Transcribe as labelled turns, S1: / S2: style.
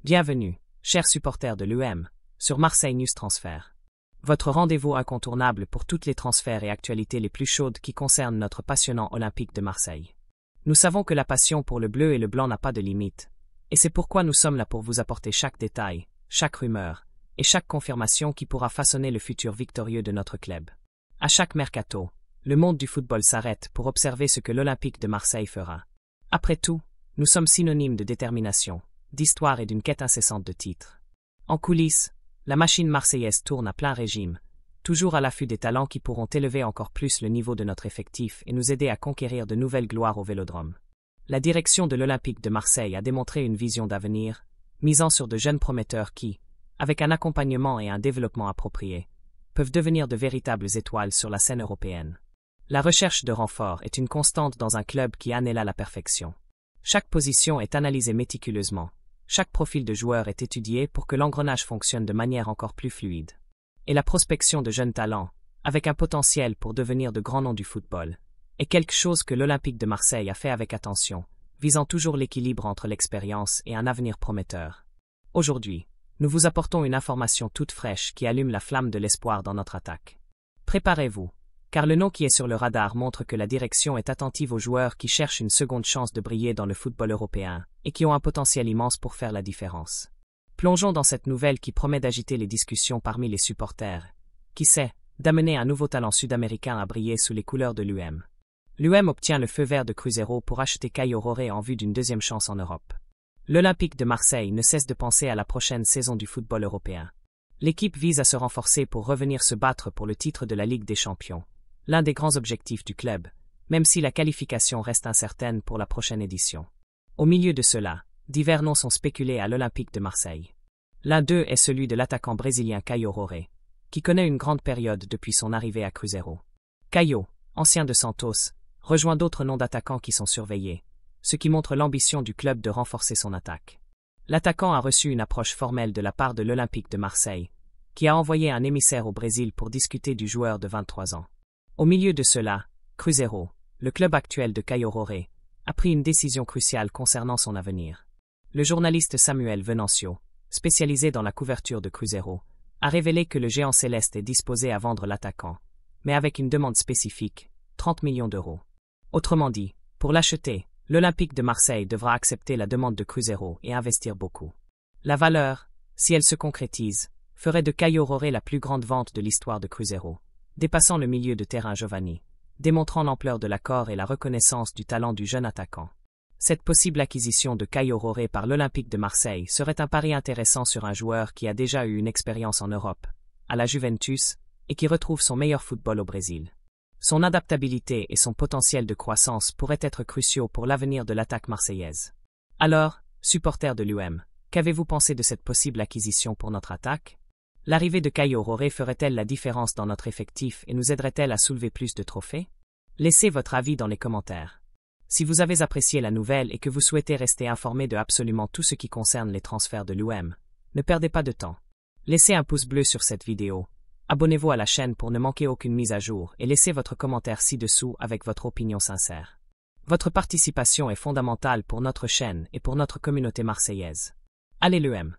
S1: Bienvenue, chers supporters de l'UM, sur Marseille News Transfert. Votre rendez-vous incontournable pour toutes les transferts et actualités les plus chaudes qui concernent notre passionnant Olympique de Marseille. Nous savons que la passion pour le bleu et le blanc n'a pas de limite, et c'est pourquoi nous sommes là pour vous apporter chaque détail, chaque rumeur, et chaque confirmation qui pourra façonner le futur victorieux de notre club. À chaque mercato, le monde du football s'arrête pour observer ce que l'Olympique de Marseille fera. Après tout, nous sommes synonymes de détermination, d'histoire et d'une quête incessante de titres. En coulisses, la machine marseillaise tourne à plein régime, toujours à l'affût des talents qui pourront élever encore plus le niveau de notre effectif et nous aider à conquérir de nouvelles gloires au Vélodrome. La direction de l'Olympique de Marseille a démontré une vision d'avenir, misant sur de jeunes prometteurs qui, avec un accompagnement et un développement approprié, peuvent devenir de véritables étoiles sur la scène européenne. La recherche de renforts est une constante dans un club qui anhèle à la perfection. Chaque position est analysée méticuleusement. Chaque profil de joueur est étudié pour que l'engrenage fonctionne de manière encore plus fluide. Et la prospection de jeunes talents, avec un potentiel pour devenir de grands noms du football, est quelque chose que l'Olympique de Marseille a fait avec attention, visant toujours l'équilibre entre l'expérience et un avenir prometteur. Aujourd'hui, nous vous apportons une information toute fraîche qui allume la flamme de l'espoir dans notre attaque. Préparez-vous, car le nom qui est sur le radar montre que la direction est attentive aux joueurs qui cherchent une seconde chance de briller dans le football européen et qui ont un potentiel immense pour faire la différence. Plongeons dans cette nouvelle qui promet d'agiter les discussions parmi les supporters, qui sait, d'amener un nouveau talent sud-américain à briller sous les couleurs de l'UM. L'UM obtient le feu vert de Cruzeiro pour acheter Caio Roré en vue d'une deuxième chance en Europe. L'Olympique de Marseille ne cesse de penser à la prochaine saison du football européen. L'équipe vise à se renforcer pour revenir se battre pour le titre de la Ligue des Champions, l'un des grands objectifs du club, même si la qualification reste incertaine pour la prochaine édition. Au milieu de cela, divers noms sont spéculés à l'Olympique de Marseille. L'un d'eux est celui de l'attaquant brésilien Caio Roré, qui connaît une grande période depuis son arrivée à Cruzeiro. Caio, ancien de Santos, rejoint d'autres noms d'attaquants qui sont surveillés, ce qui montre l'ambition du club de renforcer son attaque. L'attaquant a reçu une approche formelle de la part de l'Olympique de Marseille, qui a envoyé un émissaire au Brésil pour discuter du joueur de 23 ans. Au milieu de cela, Cruzeiro, le club actuel de Caio Roré, a pris une décision cruciale concernant son avenir. Le journaliste Samuel Venancio, spécialisé dans la couverture de Cruzeiro, a révélé que le géant céleste est disposé à vendre l'attaquant, mais avec une demande spécifique, 30 millions d'euros. Autrement dit, pour l'acheter, l'Olympique de Marseille devra accepter la demande de Cruzeiro et investir beaucoup. La valeur, si elle se concrétise, ferait de Caio Roré la plus grande vente de l'histoire de Cruzeiro, dépassant le milieu de terrain Giovanni, démontrant l'ampleur de l'accord et la reconnaissance du talent du jeune attaquant. Cette possible acquisition de Caio Roré par l'Olympique de Marseille serait un pari intéressant sur un joueur qui a déjà eu une expérience en Europe, à la Juventus, et qui retrouve son meilleur football au Brésil. Son adaptabilité et son potentiel de croissance pourraient être cruciaux pour l'avenir de l'attaque marseillaise. Alors, supporters de l'UM, qu'avez-vous pensé de cette possible acquisition pour notre attaque? L'arrivée de Caio Roré ferait-elle la différence dans notre effectif et nous aiderait-elle à soulever plus de trophées? Laissez votre avis dans les commentaires. Si vous avez apprécié la nouvelle et que vous souhaitez rester informé de absolument tout ce qui concerne les transferts de l'UM, ne perdez pas de temps. Laissez un pouce bleu sur cette vidéo, abonnez-vous à la chaîne pour ne manquer aucune mise à jour et laissez votre commentaire ci-dessous avec votre opinion sincère. Votre participation est fondamentale pour notre chaîne et pour notre communauté marseillaise. Allez l'UM!